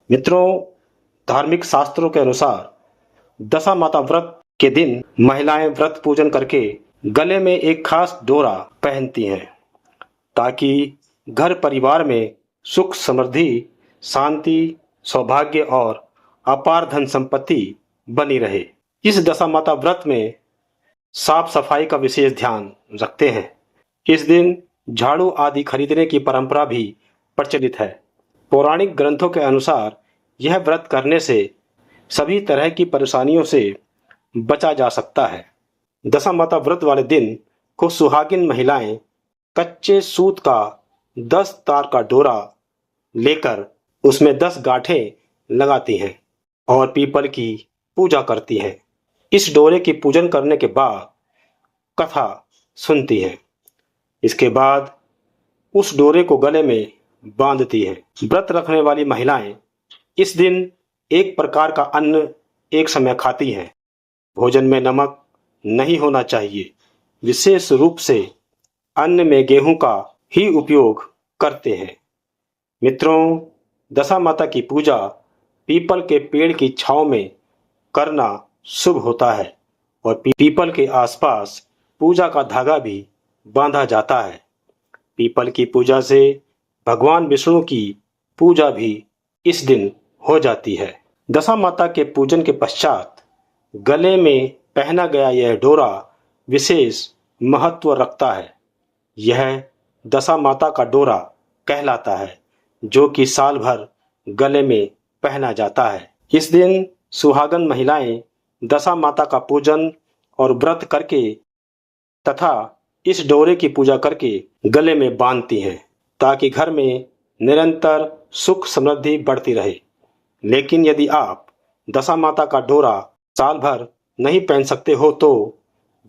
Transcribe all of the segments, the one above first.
मित्रों, धार्मिक शास्त्रों के अनुसार दशा माता व्रत के दिन महिलाएं व्रत पूजन करके गले में एक खास डोरा पहनती हैं ताकि घर परिवार में सुख समृद्धि, शांति, सौभाग्य और अपार धन संपत्ति बनी रहे। इस दशा माता व्रत में साफ सफाई का विशेष ध्यान रखते हैं। इस दिन झाड़ू आदि खरीदने की परंपरा भी प्रचलित है। पौराणिक ग्रंथों के अनुसार यह व्रत करने से सभी तरह की परेशानियों से बचा जा सकता है। दशा माता व्रत वाले दिन को सुहागिन महिलाएं कच्चे सूत का 10 तार का डोरा लेकर उसमें 10 गांठें लगाती हैं और पीपल की पूजा करती हैं। इस डोरे की पूजन करने के बाद कथा सुनती हैं। इसके बाद उस डोरे को गले में बांधती हैं। व्रत रखने वाली महिलाएं इस दिन एक प्रकार का अन्न एक समय खाती हैं। भोजन में नमक नहीं होना चाहिए। विशेष रूप से अन्न में गेहूं का ही उपयोग करते हैं। मित्रों, दशा माता की पूजा पीपल के पेड़ की छांव में करना शुभ होता है और पीपल के आसपास पूजा का धागा भी बांधा जाता है। पीपल की पूजा से भगवान विष्णु की पूजा भी इस दिन हो जाती है। दशा माता के पूजन के पश्चात गले में पहना गया यह डोरा विशेष महत्व रखता है। यह दशा माता का डोरा कहलाता है, जो कि साल भर गले में पहना जाता है। इस दिन सुहागन महिलाएं दशा माता का पूजन और व्रत करके तथा इस डोरे की पूजा करके गले में बांधती हैं ताकि घर में निरंतर सुख समृद्धि बढ़ती रहे। लेकिन यदि आप दशा माता का डोरा साल भर नहीं पहन सकते हो तो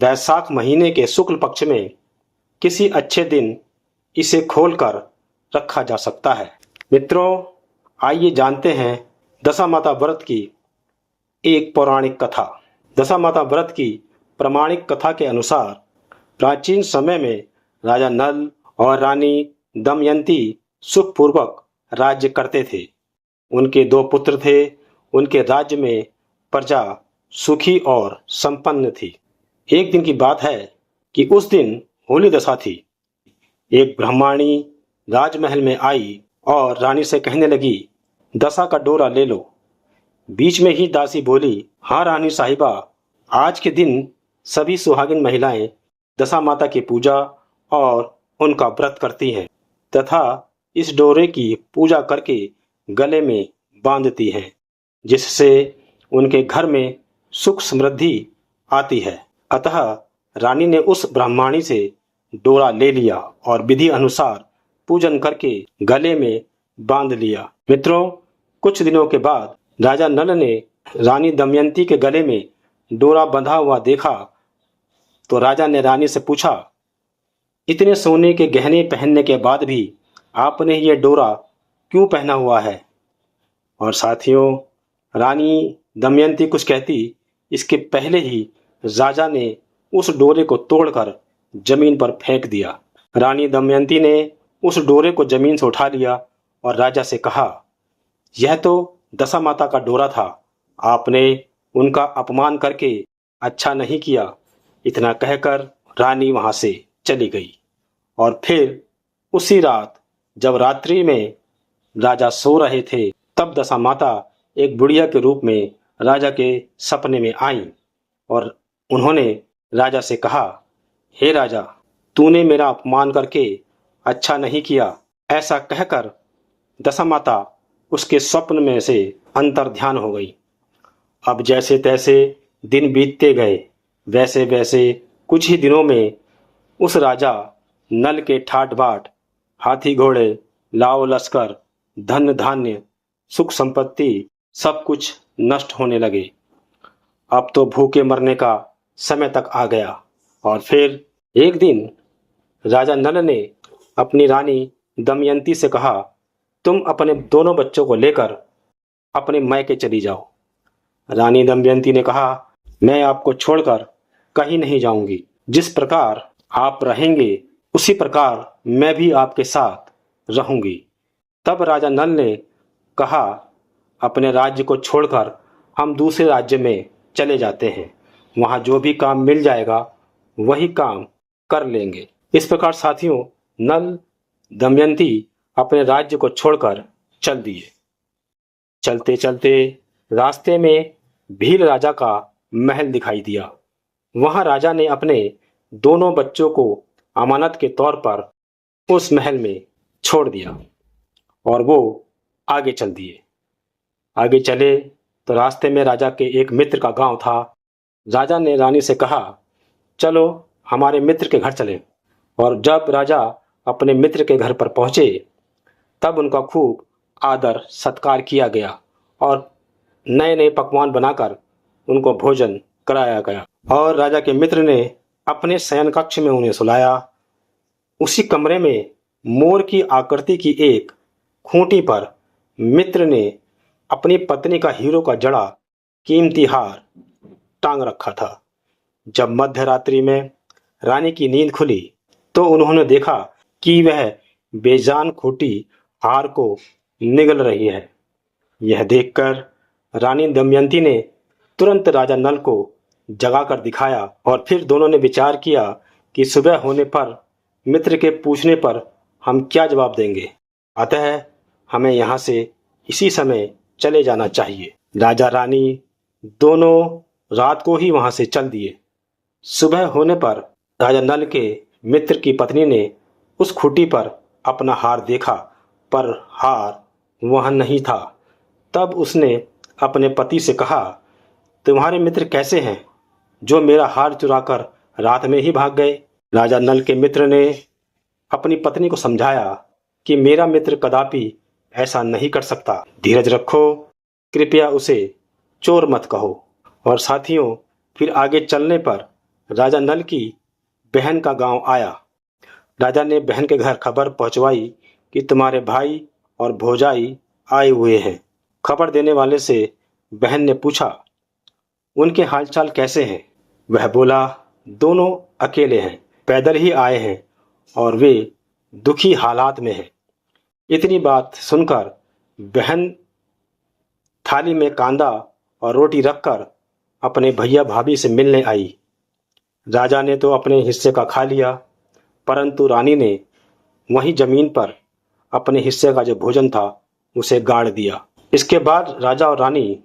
वैशाख महीने के शुक्ल पक्ष में किसी अच्छे दिन इसे खोलकर रखा जा सकता है। मित्रों, आइए जानते हैं दशा माता व्रत की एक पौराणिक कथा। दशा माता व्रत की प्रामाणिक कथा के अनुसार प्राचीन समय में राजा नल और रानी दमयंती सुखपूर्वक राज्य करते थे। उनके 2 पुत्र थे। उनके राज्य में प्रजा सुखी और संपन्न थी। एक दिन की बात है कि उस दिन होली दशा थी। एक ब्राह्मणी राजमहल में आई और रानी से कहने लगी, दशा का डोरा ले लो। बीच में ही दासी बोली, हाँ रानी साहिबा, आज के दिन सभी सुहागिन महिलाएं दशा माता की पूजा और उनका व्रत करती हैं तथा इस डोरे की पूजा करके गले में बांधती हैं, जिससे उनके घर में सुख समृद्धि आती है। अतः रानी ने उस ब्राह्मणी से डोरा ले लिया और विधि अनुसार पूजन करके गले में बांध लिया। मित्रों, कुछ दिनों के बाद राजा नल ने रानी दमयंती के गले में डोरा बंधा हुआ देखा तो राजा ने रानी से पूछा, इतने सोने के गहने पहनने के बाद भी आपने ये डोरा क्यों पहना हुआ है? और साथियों, रानी दमयंती कुछ कहती इसके पहले ही राजा ने उस डोरे को तोड़कर जमीन पर फेंक दिया। रानी दमयंती ने उस डोरे को जमीन से उठा लिया और राजा से कहा, यह तो दशा माता का डोरा था। आपने उनका अपमान करके अच्छा नहीं किया। इतना कहकर रानी वहां से चली गई। और फिर उसी रात जब रात्रि में राजा सो रहे थे, तब दशा माता एक बुढ़िया के रूप में राजा के सपने में आईं और उन्होंने राजा से कहा, हे राजा, तूने मेरा अपमान करके अच्छा नहीं किया। ऐसा कहकर दशा माता उसके स्वप्न में से अंतर्ध्यान हो गई। अब जैसे तैसे दिन बीतते गए, वैसे वैसे कुछ ही दिनों में उस राजा नल के ठाट बाट, हाथी घोड़े, लाव लश्कर, धन धान्य, सुख संपत्ति सब कुछ नष्ट होने लगे। अब तो भूखे मरने का समय तक आ गया। और फिर एक दिन राजा नल ने अपनी रानी दमयंती से कहा, तुम अपने दोनों बच्चों को लेकर अपने मायके चली जाओ। रानी दमयंती ने कहा, मैं आपको छोड़कर कहीं नहीं जाऊंगी। जिस प्रकार आप रहेंगे उसी प्रकार मैं भी आपके साथ रहूंगी। तब राजा नल ने कहा, अपने राज्य को छोड़कर हम दूसरे राज्य में चले जाते हैं। वहाँ जो भी काम मिल जाएगा वही काम कर लेंगे। इस प्रकार साथियों, नल दमयंती अपने राज्य को छोड़कर चल दिए। चलते चलते रास्ते में भील राजा का महल दिखाई दिया। वहां राजा ने अपने दोनों बच्चों को अमानत के तौर पर उस महल में छोड़ दिया और वो आगे चल दिए। आगे चले तो रास्ते में राजा के एक मित्र का गांव था। राजा ने रानी से कहा, चलो हमारे मित्र के घर चले। और जब राजा अपने मित्र के घर पर पहुंचे तब उनका खूब आदर सत्कार किया गया और नए नए पकवान बनाकर उनको भोजन कराया गया। और राजा के मित्र ने अपने शयन कक्ष में उन्हें सुलाया। उसी कमरे में मोर की आकृति की एक खूंटी पर मित्र ने अपनी पत्नी का हीरो का जड़ा कीमती हार टांग रखा था। जब मध्य रात्रि में रानी की नींद खुली तो उन्होंने देखा कि वह बेजान खूंटी हार को निगल रही है। यह देखकर रानी दमयंती ने तुरंत राजा नल को जगाकर दिखाया और फिर दोनों ने विचार किया कि सुबह होने पर मित्र के पूछने पर हम क्या जवाब देंगे, अतः हमें यहाँ से इसी समय चले जाना चाहिए। राजा रानी दोनों रात को ही वहां से चल दिए। सुबह होने पर राजा नल के मित्र की पत्नी ने उस खूंटी पर अपना हार देखा पर हार वहां नहीं था। तब उसने अपने पति से कहा, तुम्हारे मित्र कैसे हैं जो मेरा हार चुराकर रात में ही भाग गए। राजा नल के मित्र ने अपनी पत्नी को समझाया कि मेरा मित्र कदापि ऐसा नहीं कर सकता, धीरज रखो, कृपया उसे चोर मत कहो। और साथियों, फिर आगे चलने पर राजा नल की बहन का गांव आया। राजा ने बहन के घर खबर पहुंचवाई कि तुम्हारे भाई और भौजाई आए हुए हैं। खबर देने वाले से बहन ने पूछा, उनके हालचाल कैसे हैं। वह बोला, दोनों अकेले हैं, पैदल ही आए हैं और वे दुखी हालात में हैं। इतनी बात सुनकर बहन थाली में कांदा और रोटी रखकर अपने भैया भाभी से मिलने आई। राजा ने तो अपने हिस्से का खा लिया, परंतु रानी ने वहीं जमीन पर अपने हिस्से का जो भोजन था उसे गाड़ दिया। इसके बाद राजा और रानी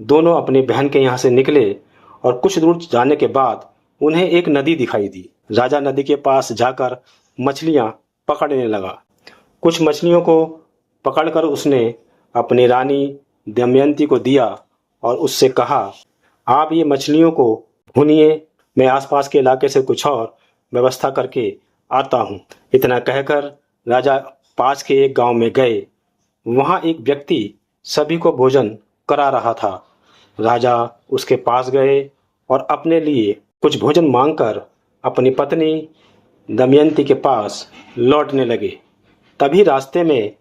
दोनों अपनी बहन के यहाँ से निकले और कुछ दूर जाने के बाद उन्हें एक नदी दिखाई दी। राजा नदी के पास जाकर मछलियाँ पकड़ने लगा। कुछ मछलियों को पकड़कर उसने अपनी रानी दमयंती को दिया और उससे कहा, आप ये मछलियों को भूनिए, मैं आसपास के इलाके से कुछ और व्यवस्था करके आता हूँ। इतना कहकर राजा पास के एक गांव में गए। वहाँ एक व्यक्ति सभी को भोजन करा रहा था। राजा उसके पास गए और अपने लिए कुछ भोजन मांगकर अपनी पत्नी दमयंती के पास लौटने लगे। तभी रास्ते में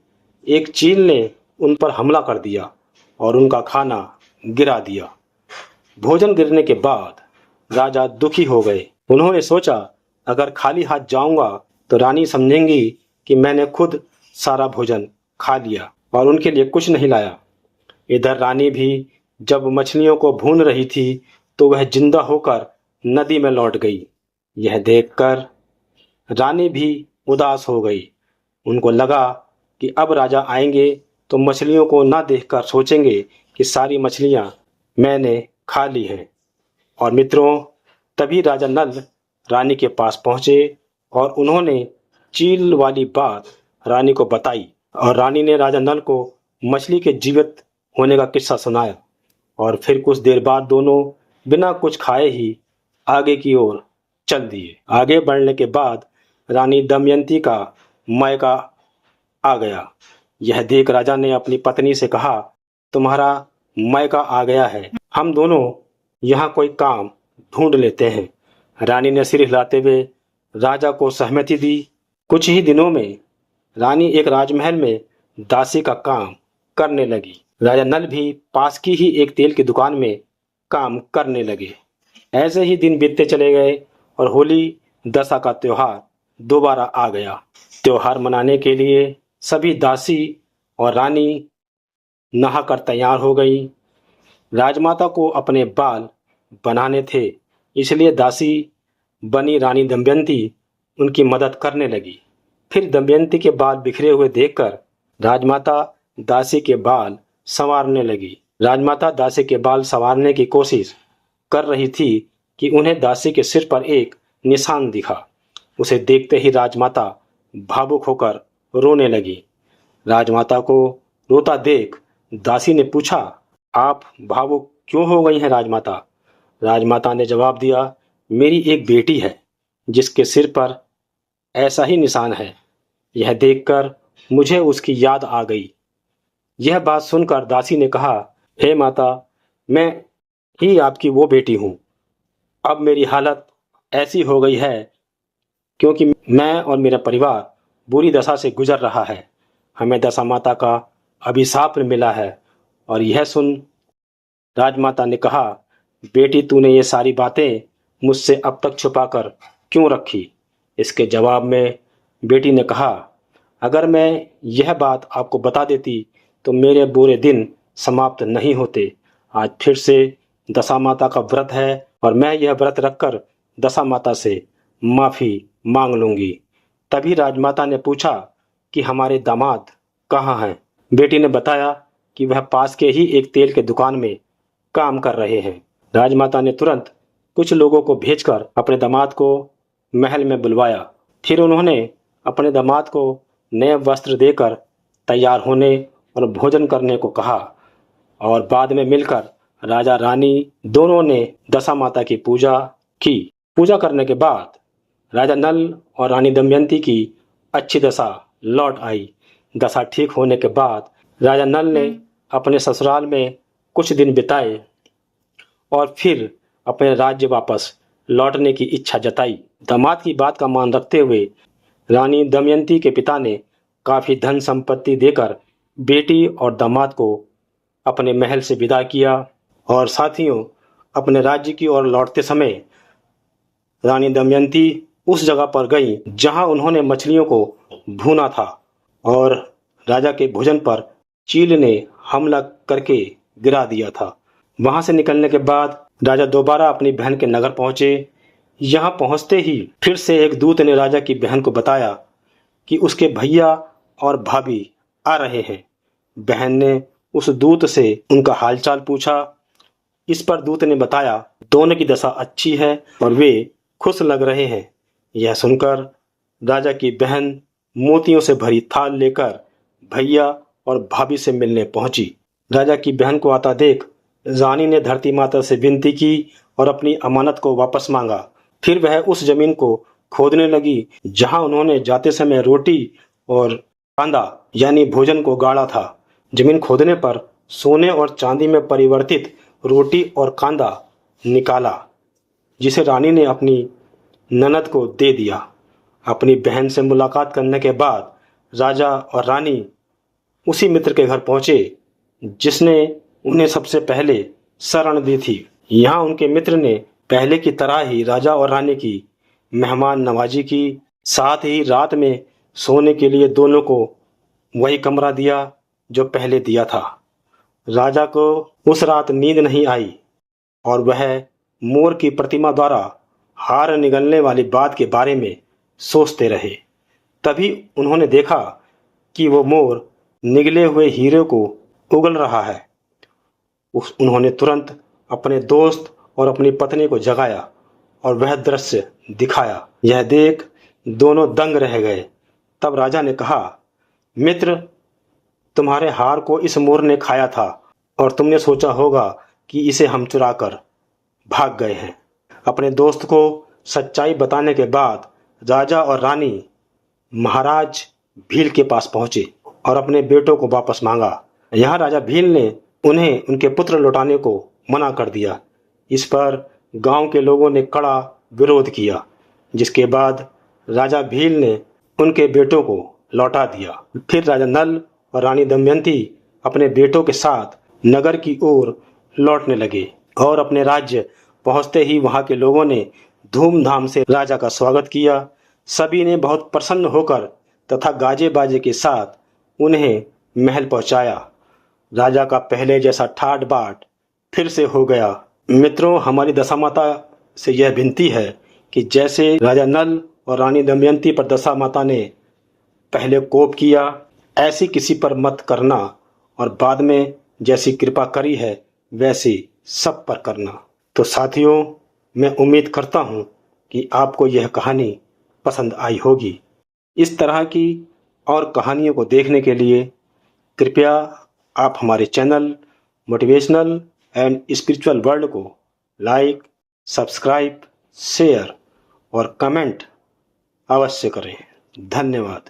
एक चील ने उन पर हमला कर दिया और उनका खाना गिरा दिया। भोजन गिरने के बाद राजा दुखी हो गए। उन्होंने सोचा, अगर खाली हाथ जाऊंगा तो रानी समझेंगी कि मैंने खुद सारा भोजन खा लिया और उनके लिए कुछ नहीं लाया। इधर रानी भी जब मछलियों को भून रही थी तो वह जिंदा होकर नदी में लौट गई। यह देखकर रानी भी उदास हो गई। उनको लगा कि अब राजा आएंगे तो मछलियों को ना देखकर सोचेंगे कि सारी मछलियां मैंने खा ली हैं। और मित्रों, तभी राजा नल रानी के पास पहुंचे और उन्होंने चील वाली बात रानी को बताई और रानी ने राजा नल को मछली के जीवित होने का किस्सा सुनाया। और फिर कुछ देर बाद दोनों बिना कुछ खाए ही आगे की ओर चल दिए। आगे बढ़ने के बाद रानी दमयंती का मायका आ गया। यह देख राजा ने अपनी पत्नी से कहा, तुम्हारा मायका आ गया है, हम दोनों यहाँ कोई काम ढूंढ लेते हैं। रानी ने सिर हिलाते हुए राजा को सहमति दी। कुछ ही दिनों में रानी एक राजमहल में दासी का काम करने लगी। राजा नल भी पास की ही एक तेल की दुकान में काम करने लगे। ऐसे ही दिन बीतते चले गए और होली दशा का त्योहार दोबारा आ गया। त्योहार मनाने के लिए सभी दासी और रानी नहाकर तैयार हो गई। राजमाता को अपने बाल बनाने थे, इसलिए दासी बनी रानी दमयंती उनकी मदद करने लगी। फिर दमयंती के बाल बिखरे हुए देखकर राजमाता दासी के बाल संवारने लगी। राजमाता दासी के बाल संवारने की कोशिश कर रही थी कि उन्हें दासी के सिर पर एक निशान दिखा। उसे देखते ही राजमाता भावुक होकर रोने लगी। राजमाता को रोता देख दासी ने पूछा, आप भावुक क्यों हो गई हैं राजमाता? राजमाता ने जवाब दिया, मेरी एक बेटी है जिसके सिर पर ऐसा ही निशान है। यह देखकर मुझे उसकी याद आ गई। यह बात सुनकर दासी ने कहा, हे माता, मैं ही आपकी वो बेटी हूँ। अब मेरी हालत ऐसी हो गई है क्योंकि मैं और मेरा परिवार बुरी दशा से गुजर रहा है। हमें दशा माता का अभिशाप मिला है। और यह सुन राजमाता ने कहा, बेटी, तूने ये सारी बातें मुझसे अब तक छुपाकर क्यों रखी? इसके जवाब में बेटी ने कहा, अगर मैं यह बात आपको बता देती तो मेरे बुरे दिन समाप्त नहीं होते। आज फिर से दशा माता का व्रत है और मैं यह व्रत रखकर दशा माता से माफ़ी मांग लूंगी। तभी राजमाता ने पूछा कि हमारे दामाद कहाँ हैं? बेटी ने बताया कि वह पास के ही एक तेल के दुकान में काम कर रहे हैं। राजमाता ने तुरंत कुछ लोगों को भेजकर अपने दामाद को महल में बुलवाया। फिर उन्होंने अपने दामाद को नए वस्त्र देकर तैयार होने और भोजन करने को कहा और बाद में मिलकर राजा रानी दोनों ने दशा माता की पूजा की। पूजा करने के बाद राजा नल और रानी दमयंती की अच्छी दशा लौट आई। दशा ठीक होने के बाद राजा नल ने अपने ससुराल में कुछ दिन बिताए और फिर अपने राज्य वापस लौटने की इच्छा जताई। दामाद की बात का मान रखते हुए रानी दमयंती के पिता ने काफी धन संपत्ति देकर बेटी और दामाद को अपने महल से विदा किया। और साथियों, अपने राज्य की ओर लौटते समय रानी दमयंती उस जगह पर गई जहां उन्होंने मछलियों को भूना था और राजा के भोजन पर चील ने हमला करके गिरा दिया था। वहां से निकलने के बाद राजा दोबारा अपनी बहन के नगर पहुंचे। यहां पहुंचते ही फिर से एक दूत ने राजा की बहन को बताया कि उसके भैया और भाभी आ रहे हैं। बहन ने उस दूत से उनका हालचाल पूछा। इस पर दूत ने बताया दोनों की दशा अच्छी है और वे खुश लग रहे हैं। यह सुनकर राजा की बहन मोतियों से भरी थाल लेकर भैया और भाभी से मिलने पहुंची। राजा की बहन को आता देख रानी ने धरती माता से विनती की और अपनी अमानत को वापस मांगा। फिर वह उस जमीन को खोदने लगी जहां उन्होंने जाते समय रोटी और कांदा यानी भोजन को गाड़ा था। जमीन खोदने पर सोने और चांदी में परिवर्तित रोटी और कांदा निकाला, जिसे रानी ने अपनी ननद को दे दिया। अपनी बहन से मुलाकात करने के बाद राजा और रानी उसी मित्र के घर पहुंचे जिसने उन्हें सबसे पहले शरण दी थी। यहाँ उनके मित्र ने पहले की तरह ही राजा और रानी की मेहमान नवाजी की। साथ ही रात में सोने के लिए दोनों को वही कमरा दिया जो पहले दिया था। राजा को उस रात नींद नहीं आई और वह मोर की प्रतिमा द्वारा हार निगलने वाली बात के बारे में सोचते रहे। तभी उन्होंने देखा कि वो मोर निगले हुए हीरे को उगल रहा है। उन्होंने तुरंत अपने दोस्त और अपनी पत्नी को जगाया और वह दृश्य दिखाया। यह देख दोनों दंग रह गए। तब राजा ने कहा, मित्र, तुम्हारे हार को इस मोर ने खाया था और तुमने सोचा होगा कि इसे हम चुरा कर भाग गए हैं। अपने दोस्त को सच्चाई बताने के बाद राजा और रानी महाराज भील के पास पहुंचे और अपने बेटों को वापस मांगा। यहाँ राजा भील ने उन्हें उनके पुत्र लौटाने को मना कर दिया। इस पर गांव के लोगों ने कड़ा विरोध किया, जिसके बाद राजा भील ने उनके बेटों को लौटा दिया। फिर राजा नल और रानी दमयंती अपने बेटों के साथ नगर की ओर लौटने लगे और अपने राज्य पहुंचते ही वहां के लोगों ने धूमधाम से राजा का स्वागत किया। सभी ने बहुत प्रसन्न होकर तथा गाजे बाजे के साथ उन्हें महल पहुंचाया राजा का पहले जैसा ठाट बाट फिर से हो गया। मित्रों, हमारी दशा माता से यह विनती है कि जैसे राजा नल और रानी दमयंती पर दशा माता ने पहले कोप किया, ऐसी किसी पर मत करना और बाद में जैसी कृपा करी है वैसी सब पर करना। तो साथियों, मैं उम्मीद करता हूँ कि आपको यह कहानी पसंद आई होगी। इस तरह की और कहानियों को देखने के लिए कृपया आप हमारे channel motivational and spiritual world को लाइक, सब्सक्राइब, शेयर और कमेंट अवश्य करें। धन्यवाद।